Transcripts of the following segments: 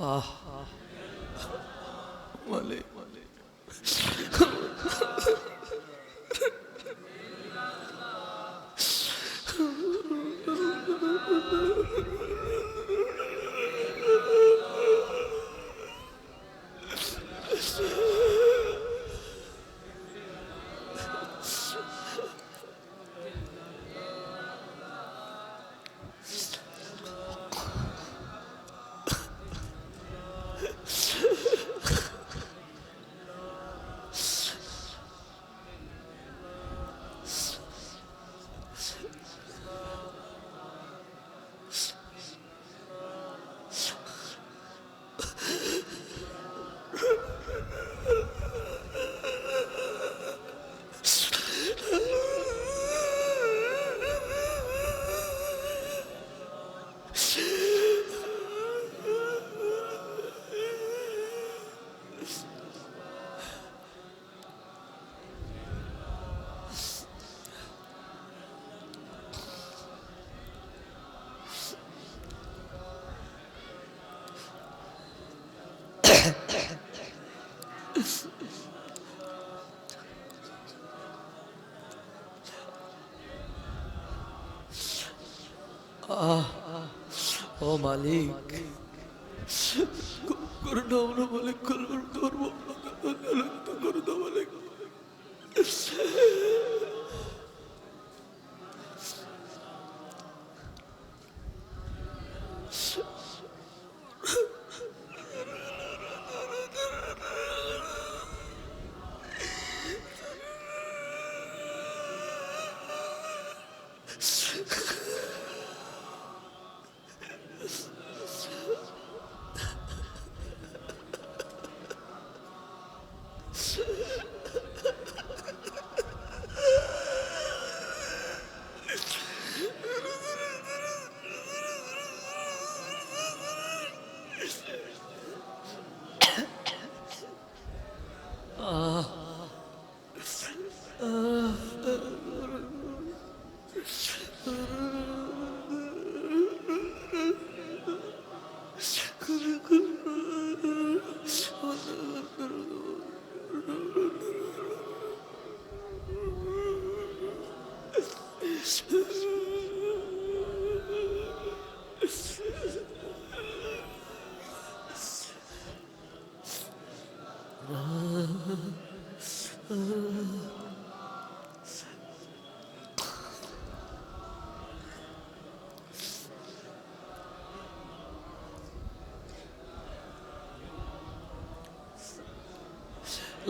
আহ মালিক ও মালিক করুণা আমরা মালিক করুন ধর্ম করুণা মালিক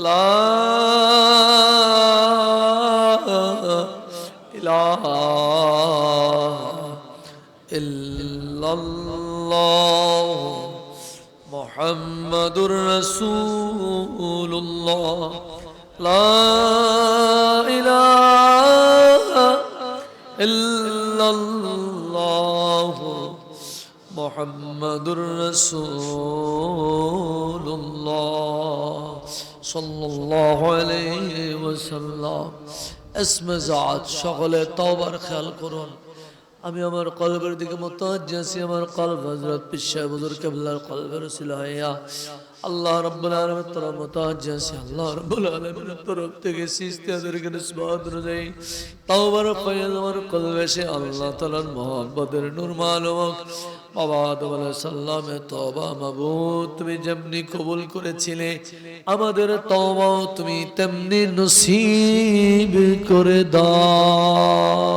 লা ইলাহা ইল্লাল্লাহ মুহাম্মাদুর রাসূলুল্লাহ লা ইলাহা ইল্লাল্লাহ মুহাম্মাদুর রাসূলুল্লাহ সাল্লাল্লাহু আলাইহি ওয়াসাল্লাম। ইসমে জাত সকলে তওবার খেয়াল করুন। আমি আমার কলবের দিকে মুতাওয়াজ্জি আছি, আমার কলব হযরত পীর সাহেব হুজুর কিবলার কলবের উসিলা হইয়া আল্লাহ রাব্বুল আলামিনের তরফ মুতাওয়াজ্জি আছি। আল্লাহ রাব্বুল আলামিনের তরফ থেকে সিজদাদেরকে নিসবত অনুযায়ী তওবার ফয়েজ আমার কলবে সে আল্লাহ তাআলার মহব্বতের নূর মালুম বাবা আদম আলাইহিস সালামের তওবা মাবুদ তুমি যেমনি কবুল করেছিলে আমাদের তওবাও তুমি তেমনি নসিব করে দাও।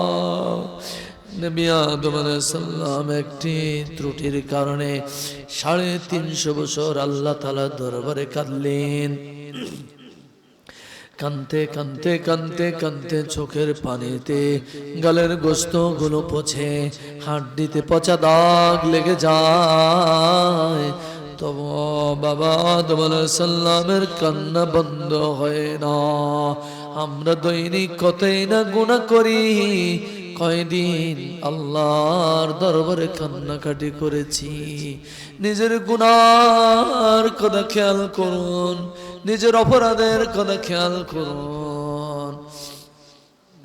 নবী আদম আলাইহিস সালাম একটি ত্রুটির কারণে 350 বছর আল্লাহ তাআলার দরবারে কাঁদলেন। কানতে কানতে কানতে কানতে চোখের পানিতে গালের গোস্ত গুলো পচে হাড্ডিতে পচা দাগ লেগে যায়, তবু বাবা আদম আলাইহিস সালামের কান্না বন্ধ হয় না। আমরা দৈনিক কতই না গুনাহ করি, কয়দিন আল্লাহর দরবারে কান্নাকাটি করেছি। নিজের গুনার কথা খেয়াল করুন, নিজের অপরাধের কথা খেয়াল করুন।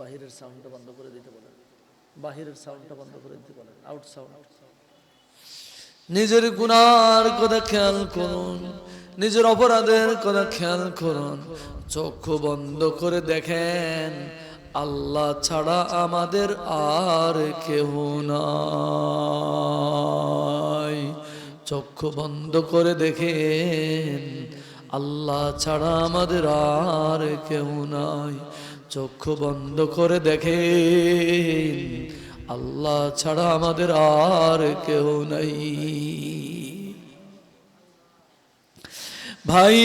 বাহিরের সাউন্ডটা বন্ধ করে দিতে বলেন, বাহিরের সাউন্ডটা বন্ধ করে দিতে বলেন, আউট সাউন্ড। নিজের গুনার কথা খেয়াল করুন, নিজের অপরাধের কথা খেয়াল করুন। চক্ষু বন্ধ করে দেখেন, আল্লাহ ছাড়া আমাদের আর কেউ নাই। চক্ষু বন্ধ করে দেখেন, আল্লাহ ছাড়া আমাদের আর কেউ নাই। চক্ষু বন্ধ করে দেখেন, আল্লাহ ছাড়া আমাদের আর কেউ নাই। ভাই,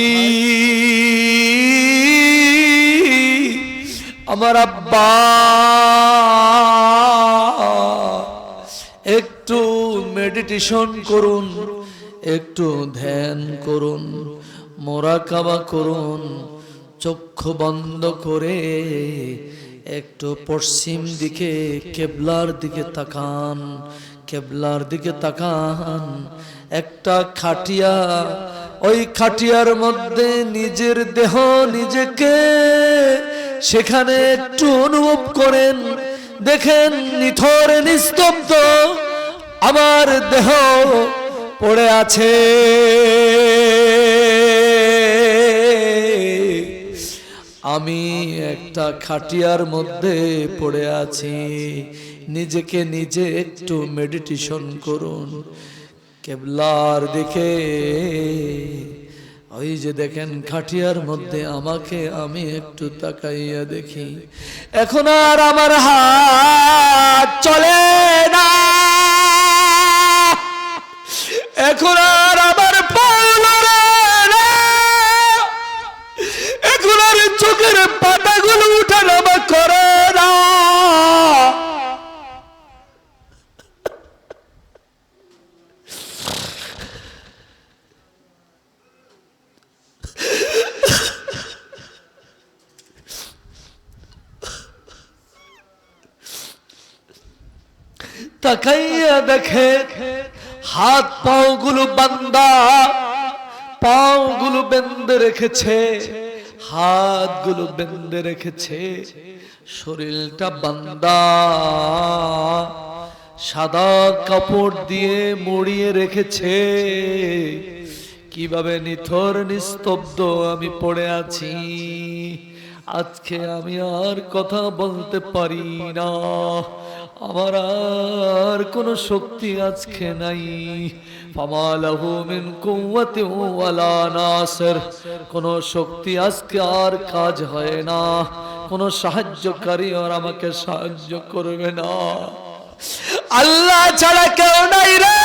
আমার আব্বা একটু মেডিটেশন করুন, একটু ধ্যান করুন, মোরাকাবা করুন। চক্ষু বন্ধ করে একটু পশ্চিম দিকে কেবলার দিকে তাকান, কেবলার দিকে তাকান। একটা খাটিয়া, ওই খাটিয়ার মধ্যে নিজের দেহ নিজেকে সেখানে একটু অনুভব করেন। দেখেন নিথর নিস্তব্ধ আমার দেহ পড়ে আছে। আমি একটা খাটিয়ার মধ্যে পড়ে আছি। নিজেকে নিজে একটু মেডিটেশন করুন, কেবলার দিকে। ওই যে দেখেন খাটিয়ার মধ্যে আমাকে, আমি একটু তাকাইয়া দেখি। এখন আর আমার হাত চলে না, এখন আর আমার পা নড়ে না, এখন আর চোখের পাতাগুলো উঠানামা করে না। তাকাইয়া দেখে হাত পাও গুলো বান্দা, পাও গুলো বেঁধে রেখেছে, হাত গুলো বেঁধে রেখেছে। শরীরটা বান্দা সাদা কাপড় দিয়ে মুড়িয়ে রেখেছে। কিভাবে নিথর নিস্তব্ধ আমি পড়ে আছি। আজকে আমি আর কথা বলতে পারি না, আমার আর কোনো শক্তি আজকে নাই। ফামালাহু মিন কুওয়াতি ওয়ালা নাসির, কোনো শক্তি আজকে আর কাজ হয় না, কোনো সাহায্যকারী আর আমাকে সাহায্য করবে না। আল্লাহ ছাড়া কেউ নাই রে,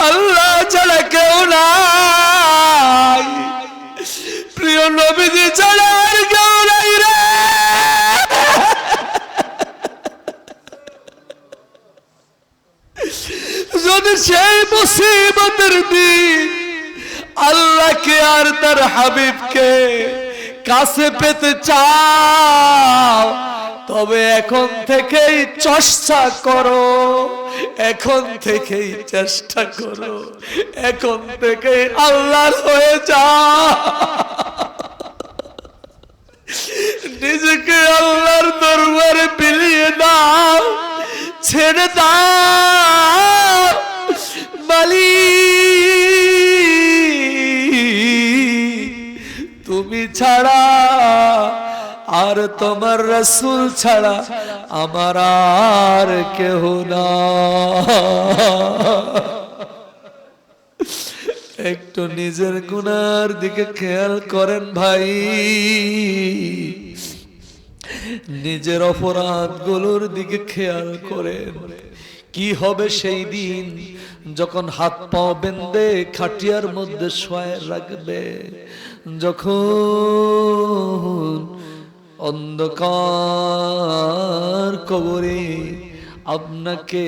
আল্লাহ ছাড়া কেউ নাই। প্রিয় নবীজি ছাড়া আর কেউ নাই রে। যদি সেই মুসিবতের দিন আল্লাহকে আর তার হাবিবকে কাছে পেতে চাও, তবে এখন থেকেই চেষ্টা করো, এখন থেকেই চেষ্টা করো, এখন থেকেই আল্লাহর হয়ে যাও। নিজেকে আল্লাহর দরবারে বিলিয়ে দাও, ছেড়ে দাও। মালিক তুমি ছাড়া আর তোমার রাসূল ছাড়া আমার আর কেহ না। একটু নিজের গুনার দিকে খেয়াল করেন ভাই, নিজের অপরাধ গুলোর দিকে খেয়াল করেন। কি হবে সেই দিন যখন হাত পা বেঁধে খাটিয়ার মধ্যে শোয় রাখবে, যখন অন্ধকার কবরে আপনাকে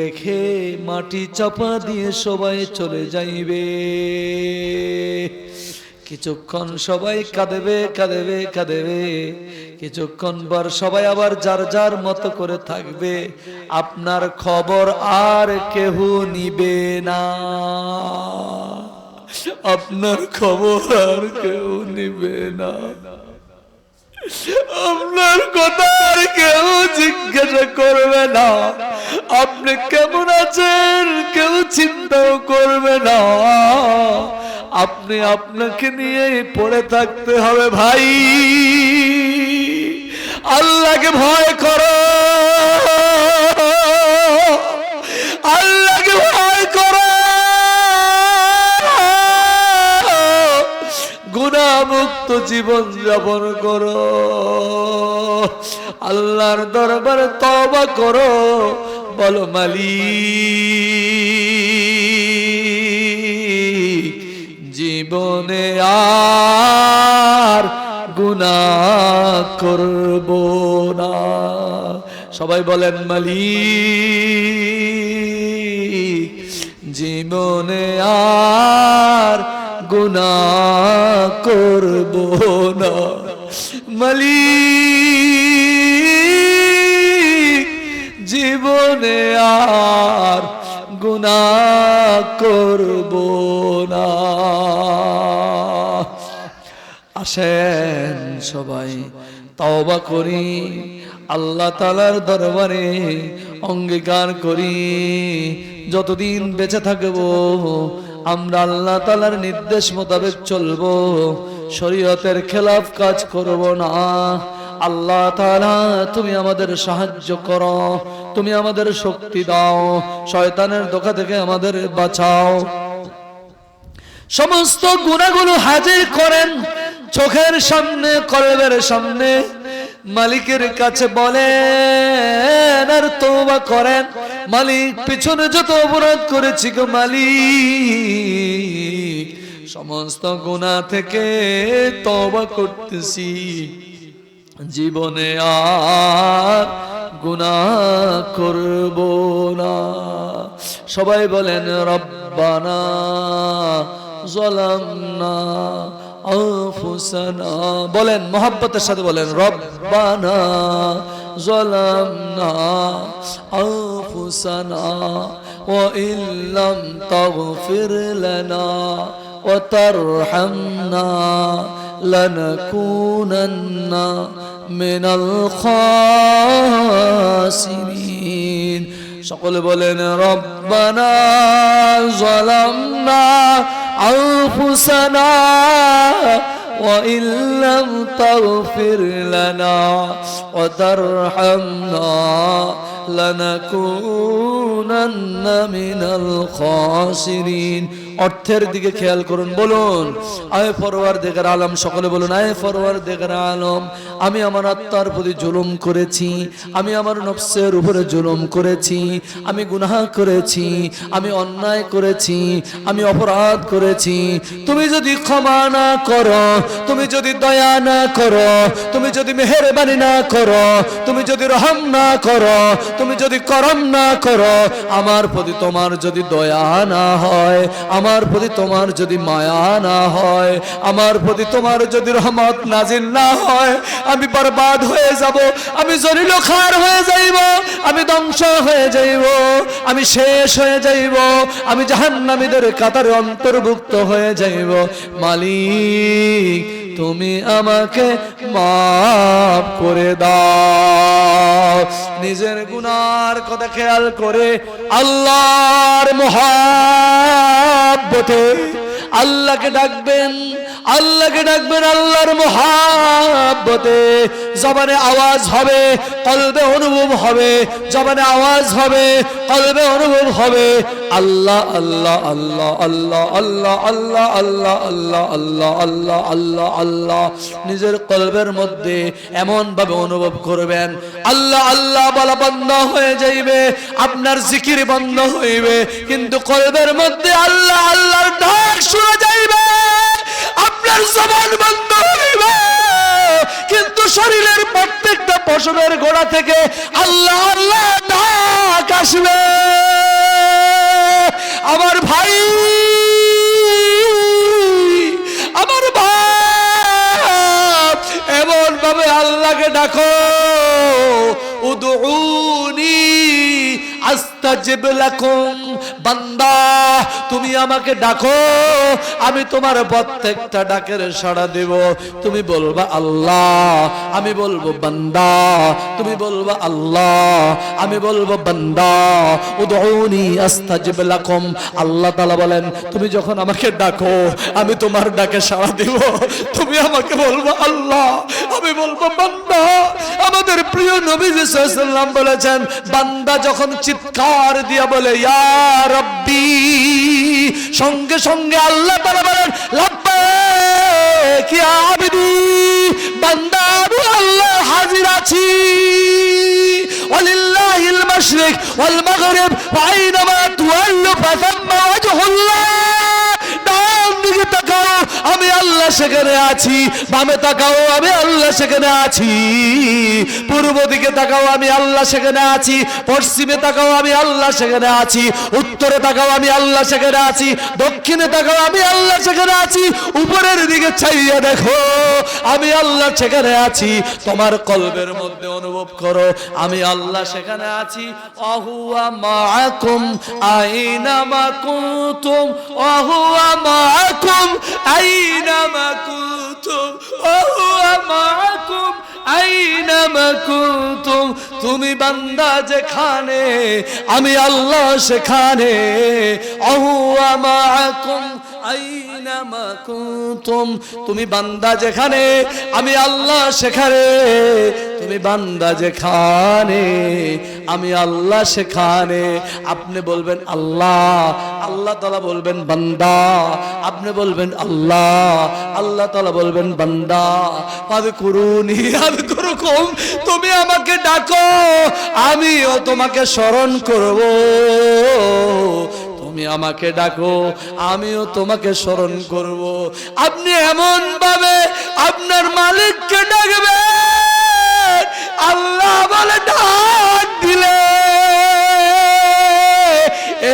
রেখে মাটি চাপা দিয়ে সবাই চলে যাইবে। কিছুক্ষণ সবাই কাঁদবে কাঁদবে কাঁদবে, কিছুক্ষণ পর সবাই আবার যার যার মতো করে থাকবে। আপনার খবর আর কেহ নিবে না, আপনার খবর আর কেউ নিবে না। আপনার কথা আর কেউ জিজ্ঞাসা করবে না, আপনি কেমন আছেন কেউ চিন্তাও করবে না। আপনি আপনাকে নিয়ে পড়ে থাকতে হবে ভাই। আল্লাহকে ভয় করো, আল্লাহকে ভয় করো, গুনাহমুক্ত জীবন যাপন করো, আল্লাহর দরবারে তওবা করো। বলো মালিক জীবনে আর গুনাহ করব না। সবাই বলেন মালিক জীবনে আর গুনাহ করব না। মালিক জীবনে আর গুনাহ করব না। আসেন সবাই তওবা করি, আল্লাহ তাআলার দরবারে অঙ্গীকার করি যতদিন বেঁচে থাকব আমরা আল্লাহ তাআলার নির্দেশ মোতাবেক চলবো, শরীয়তের খেলাফ কাজ করব না। আল্লাহ তাআলা তুমি আমাদের সাহায্য করো, তুমি আমাদের শক্তি দাও, শয়তানের ধোঁকা থেকে আমাদের বাঁচাও। সমস্ত গুনাহগুলো হাজির করেন চোখের সামনে, কলবের সামনে, মালিকের কাছে বলেন আর তওবা করেন। মালিক পিছনে যত অপরাধ করেছি গো মালিক, সমস্ত গুনাহ থেকে তওবা করতেছি, জীবনে আর গুনাহ করব না। সবাই বলেন রব্বানা যালামনা আনফুসানা। বলেন মোহাব্বতের সাথে বলেন রব্বানা যালামনা আনফুসানা ওয়া ইল্লাম তাগফির লানা ওয়া তারহামনা লানাকুনান্না মিনাল খাসিরিন। সকলে বলেন রব্বানা যালামনা আনফুসানা ওয়া ইল্লাম তাগফির লানা ওয়া তারহামনা লানাকুনান্না মিনাল খাসিরিন। অর্থের দিকে খেয়াল করুন, বলুন আয় পরওয়ারদিগার আলম। সকলে বলুন আয় পরওয়ারদিগার আলম, আমি আমার আত্মার প্রতি জুলুম করেছি, আমি আমার নফসের উপরে জুলুম করেছি, আমি গুনাহ করেছি, আমি অন্যায় করেছি, আমি অপরাধ করেছি। তুমি যদি ক্ষমা না করো, তুমি যদি দয়া না করো, তুমি যদি মেহেরবানি না করো, তুমি যদি রহম না করো, তুমি যদি করম না করো, আমার প্রতি তোমার যদি দয়া না হয়, আমার প্রতি তোমার যদি মায়া না হয়, আমার প্রতি তোমার যদি রহমত নাজিল না হয়, আমি বরবাদ হয়ে যাব, আমি জলিল খার হয়ে যাইব, আমি ধ্বংস হয়ে যাইব, আমি শেষ হয়ে যাইব, আমি জাহান্নামীদের কাতারে অন্তর্ভুক্ত হয়ে যাইব। মালিক তুমি আমাকে মাফ করে দাও। নিজের গুনার কথা খেয়াল করে আল্লাহর মহব্বতে আল্লাহকে ডাকবেন, আল্লাহকে ডাকবেন আল্লাহর মহব্বতে। জবানে আওয়াজ হবে, কলবে অনুভব হবে, জবানে আওয়াজ হবে, কলবে অনুভব হবে আল্লাহ আল্লাহ আল্লাহ আল্লাহ আল্লাহ আল্লাহ আল্লাহ আল্লাহ আল্লাহ আল্লাহ আল্লাহ আল্লাহ। নিজের কলবের মধ্যে এমন ভাবে অনুভব করবেন আল্লাহ আল্লাহ বলা বন্ধ হয়ে যাইবে, আপনার জিকির বন্ধ হইবে, কিন্তু কলবের মধ্যে আল্লাহ আল্লাহর ডাক শোনা যাইবে, আপনার জবান বন্ধ হইবে, কিন্তু শরীরের প্রত্যেকটা পশমের গোড়া থেকে আল্লাহ আল্লাহ ডাক আসবে। আমার ভাই, আমার বাপ, এমন ভাবে আল্লাহকে ডাকো, উদউনি আস্তাজিব লাকুম, বান্দা তুমি আমাকে ডাকো, আমি তোমার প্রত্যেকটা ডাকের সাড়া দেব। তুমি বলবা আল্লাহ, আমি বলবো বান্দা, তুমি বলবা আল্লাহ, আমি বলবো বান্দা। উদউনি আস্তাজিব লাকুম। আল্লাহ তাআলা বলেন তুমি যখন আমাকে ডাকো আমি তোমার ডাকে সাড়া দেব। তুমি আমাকে বলবা আল্লাহ, আমি বলবো বান্দা। আমাদের প্রিয় নবীজি সাল্লাল্লাহু আলাইহি ওয়াসাল্লাম বলেছেন বান্দা যখন চিৎকার দিয়া বলে ইয়া রাব্বি, সঙ্গে সঙ্গে আল্লাহ তাআলা বলেন লাব্বাইক ইয়া আবদি। বান্দা আমি আল্লাহ হাজির আছি। ওয়ালিল্লাহিল মাশরিক ওয়াল মাগরিব ওয়া আইনামা তুওয়াল্লু ফাসাম্মা ওয়াজহুল্লাহ। ডান দিকে তাকাও আমি আল্লাহ সেখানে আছি, বামে তাকাও আমি আল্লাহ সেখানে আছি, পূর্ব দিকে তাকাও আমি আল্লাহ সেখানে আছি, পশ্চিমে তাকাও আমি আল্লাহ সেখানে আছি, উত্তরে তাকাও আমি আল্লাহ সেখানে আছি, দক্ষিণে তাকাও আমি আল্লাহ সেখানে আছি, উপরের দিকে চাইয়া দেখো আমি আল্লাহ সেখানে আছি। তোমার কলবের মধ্যে অনুভব করো আমি আল্লাহ সেখানে আছি। ওয়াহুয়া মাআকুম আইনামা কুনতুম, ওয়াহুয়া মাআকুম আইনামা কুনতুম, ওয়াহুয়া মাআকুম আইনামা কুনতুম। তুমি বান্দা যেখানে আমি আল্লাহ সেখানে। ওয়াহুয়া মাআকুম আইনামা কুনতুম। তুমি বান্দা যেখানে আমি আল্লাহ সেখানে। তুমি বান্দা যেখানে আমি আল্লাহ সেখানে। আপনি বলবেন আল্লাহ, আল্লাহ তাআলা বলবেন বান্দা। আপনি বলবেন আল্লাহ, আল্লাহ তাআলা বলবেন বান্দা। ফাযকুরুনি আযকুরুকুম। তুমি আমাকে ডাকো আমিও তোমাকে স্মরণ করব। তুমি আমাকে ডাকো আমিও তোমাকে স্মরণ করব। আপনি এমন ভাবে আপনার মালিককে ডাকবেন আল্লাহ বলে ডাক দিলে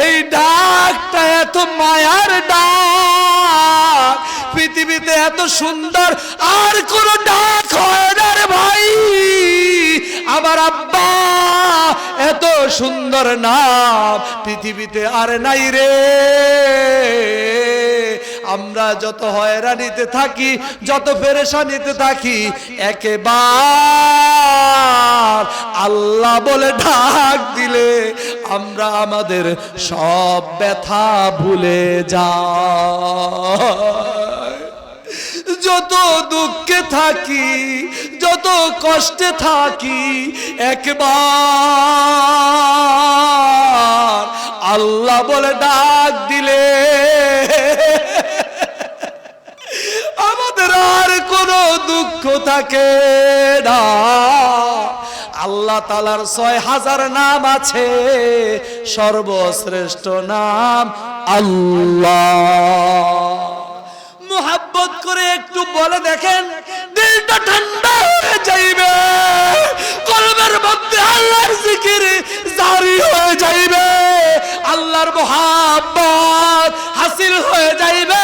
এই ডাকটা এত মায়ার ডাক, পৃথিবীতে এত সুন্দর আর কোন ডাক হয় না রে ভাই। আমার আব্বা এত সুন্দর নাম পৃথিবীতে আর নাই রে। আমরা যত হয়রানিতে থাকি, যত পেরেশানিতে থাকি, একেবার আল্লাহ বলে ডাক দিলে আমরা আমাদের সব ব্যথা ভুলে যাই। যত দুঃখে থাকি, যত কষ্টে থাকি, একবার আল্লাহ বলে ডাক দিলে আমাদের আর কোনো দুঃখ থাকে না। আল্লাহ তাআলার ৬০০০ নাম আছে, সর্বশ্রেষ্ঠ নাম আল্লাহ। মুহাব্বত করে একটু বলে দেখেন, দিলটা ঠান্ডা হয়ে যাইবে, কলবের মধ্যে আল্লাহর জিকির জারি হয়ে যাইবে, আল্লাহর মুহাব্বত হাসিল হয়ে যাইবে।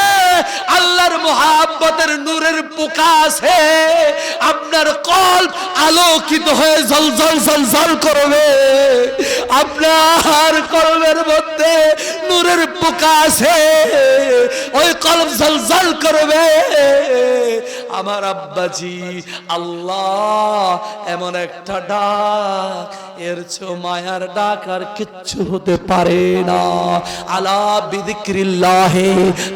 আল্লাহর মুহাব্বতের নূরের প্রকাশে আপনার কলব আলোকিত হয়ে ঝলঝল ঝলঝল করবে। আপনার কলবের মধ্যে নূরের প্রকাশে ওই কলব ঝলঝল করবে। আমার আব্বাজি আল্লাহ এমন একটা ডাক, এর চেয়ে মায়ার ডাক আর কিচ্ছু হতে পারে না। আলা বিযিক্রিল্লাহি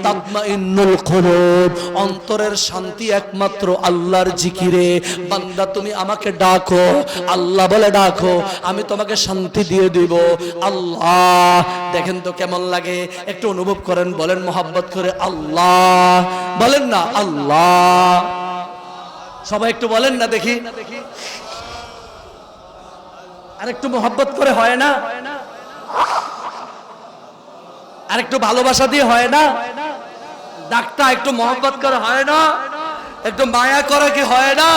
তাতমাইন্নুল কুলুব। অন্তরের শান্তি একমাত্র আল্লাহর জিকিরে। বান্দা তুমি আমাকে ডাকো, আল্লাহ বলে ডাকো, আমি তোমাকে শান্তি দিয়ে দিব। আল্লাহ দেখেন তো কেমন লাগে, একটু অনুভব করেন, বলেন মোহাব্বত করে আল্লাহ, বলেন না আল্লাহ। সবাই একটু বলেন না দেখি, আর একটু মোহাব্বত করে হয় না? আর একটু ভালোবাসা দিয়ে হয় না? ডাকটা একটু মোহাব্বত করে হয় না? একটু মায়া করে কি হয় না?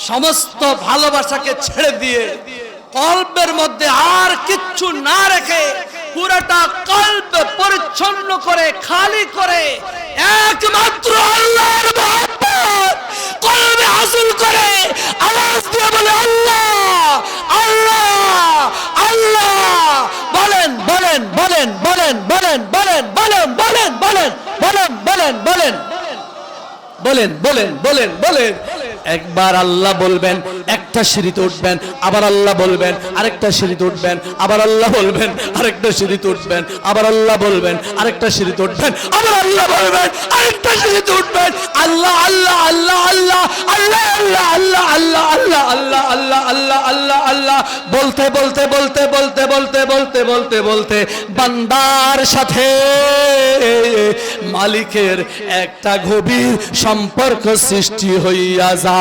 সমস্ত ভালোবাসাকে ছেড়ে দিয়ে কলবের মধ্যে আর কিচ্ছু না রেখে পুরোটা কলব পরিচ্ছন্ন করে খালি করে একমাত্র আল্লাহর মহব্বত কলবে হাসিল করে আওয়াজ দিয়ে বলে আল্লাহ বলেন বলেন বলেন বলেন বলেন বলেন বলেন বলেন বলেন বলেন বলেন বলেন বলেন একবার আল্লাহ বলবেন, একটা সিঁড়িতে উঠবেন, আবার আল্লাহ বলবেন, আরেকটা সিঁড়িতে উঠবেন, আবার আল্লাহ বলবেন, আরেকটা সিঁড়িতে উঠবেন, আবার আল্লাহ বলবেন, আরেকটা সিঁড়িতে উঠবেন, আবার আল্লাহ বলবেন, আরেকটা সিঁড়িতে উঠবেন। আল্লাহ আল্লাহ আল্লাহ আল্লাহ আল্লাহ আল্লাহ আল্লাহ আল্লাহ আল্লাহ আল্লাহ আল্লাহ আল্লাহ আল্লাহ বলতে বলতে বলতে বলতে বলতে বলতে বলতে বলতে বান্দার সাথে মালিকের একটা গভীর সম্পর্ক সৃষ্টি হইয়া যায়।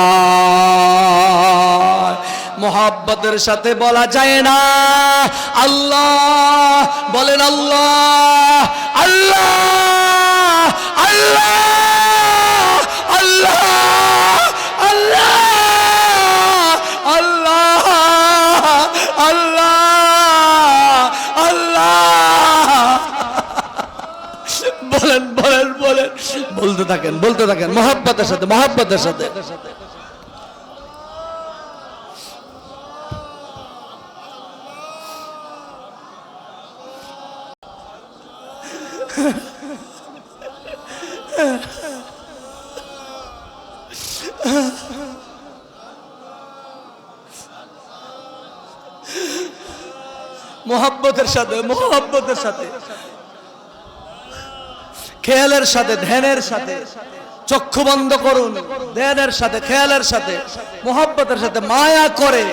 মোহাব্বতের সাথে বলা যায় না আল্লাহ, বলেন আল্লাহ আল্লাহ আল্লাহ আল্লাহ আল্লাহ আল্লাহ আল্লাহ আল্লাহ বলেন বলেন বলেন বলতে থাকেন মোহাব্বতের সাথে মোহাব্বতের সাথে। মোহাব্বতের সাথে মোহাব্বতের সাথে খেয়ালের সাথে ধ্যানের সাথে চক্ষু বন্ধ করুন, ধ্যানের সাথে খেয়ালের সাথে মোহাব্বতের সাথে মায়া করে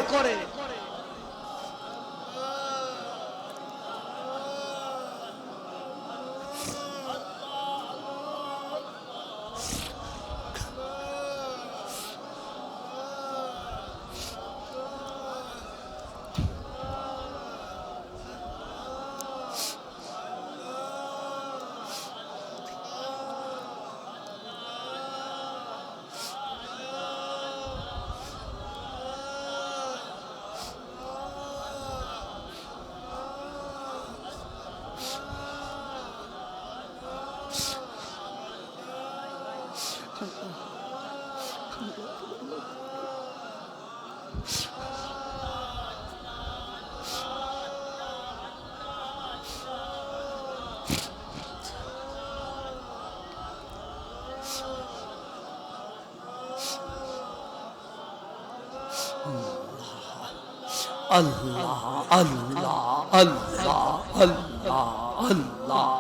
আল্লাহ আল্লাহ আল্লাহ আল্লাহ আল্লাহ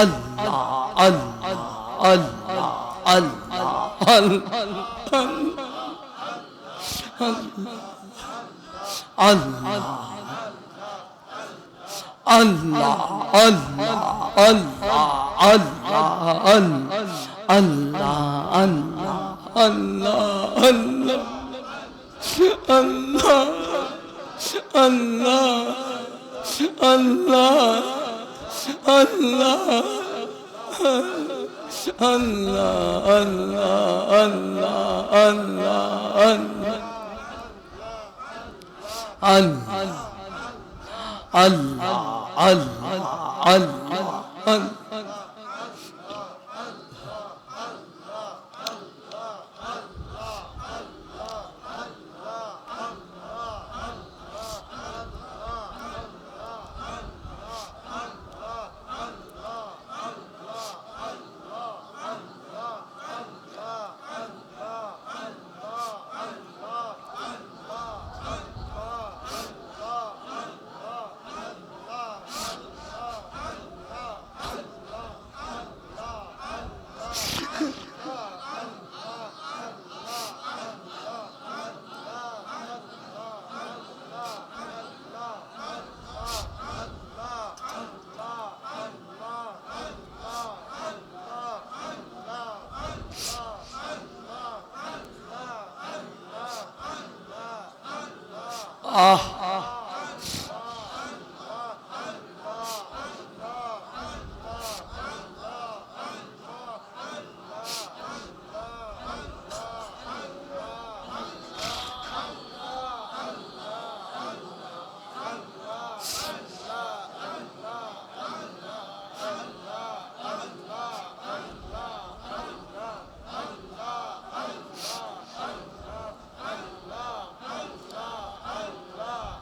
আল্লাহ আল্লাহ আল্লাহ আল্লাহ আল্লাহ আল্লাহ আল্লাহ আল্লাহ আল্লাহ আল্লাহ আল্লাহ আল্লাহ Allah Allah Allah Allah Allah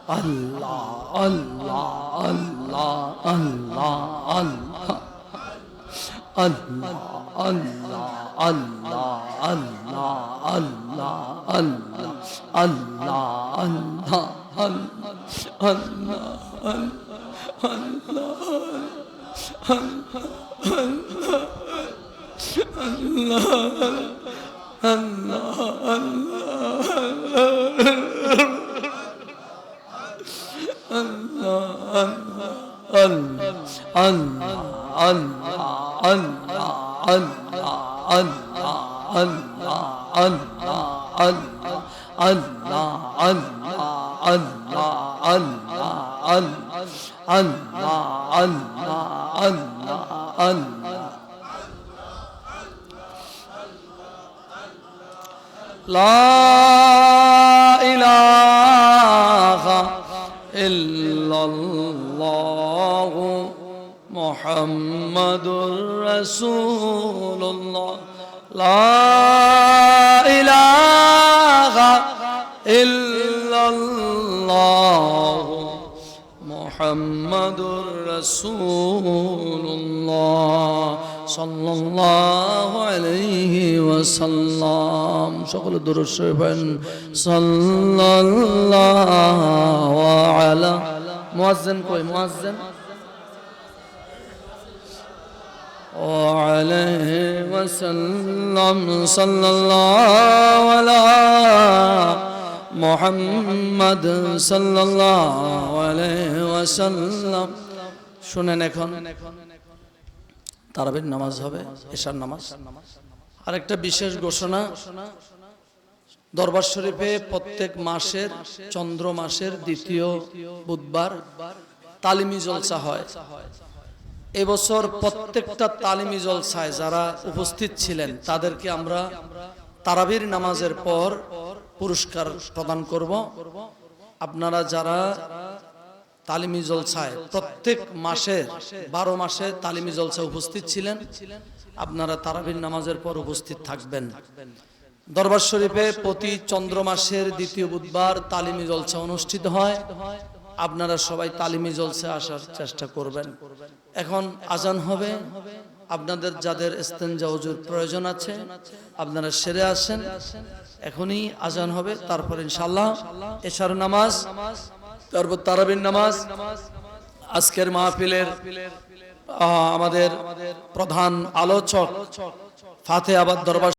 আল্লাহ আল্লাহ আল্লাহ আল্লাহ আল্লাহ আল্লাহ আল্লাহ আল্লাহ আল্লাহ আল্লাহ আল্লাহ আল্লাহ لا إله إلا الله محمد رسول الله لا إله إلا الله محمد رسول الله صلى الله عليه وسلم সকল দুরূদ শরীফ সাল্লাল্লাহু আলা মুয়াজ্জিন কই মুয়াজ্জিন وعليه وسلم صلى الله على محمد صلى الله عليه وسلم শুনেন এখন তারাবির নামাজ হবে এশার নামাজ আরেকটা বিশেষ ঘোষণা দরবার শরীফে প্রত্যেক মাসের চন্দ্র মাসের দ্বিতীয় বুধবার তালিমি জলসা হয় এবছর প্রত্যেকটা তালিমি জলসায় যারা উপস্থিত ছিলেন তাদেরকে আমরা তারাবির নামাজের পর পুরস্কার প্রদান করব আপনারা যারা তালিমি জলসায় প্রত্যেক মাসে 12 মাসে তালিমি জলসায় উপস্থিত ছিলেন আপনারা তারাবির নামাজের পর উপস্থিত থাকবেন দরবার শরীফে প্রতি চন্দ্র মাসের দ্বিতীয় বুধবার তালিমি জলসা অনুষ্ঠিত হয় আপনারা সবাই তালিমি জলসায় আসার চেষ্টা করবেন এখন আজান হবে আপনাদের যাদের ইস্তেনজা ওযুর প্রয়োজন আছে আপনারা সেরে আসেন এখনই আজান হবে তারপর ইনশাআল্লাহ এশার নামাজ তারপর তারাবির নামাজ আজকের মাহফিলের আমাদের প্রধান আলোচক ফাতেহাবাদ দরবার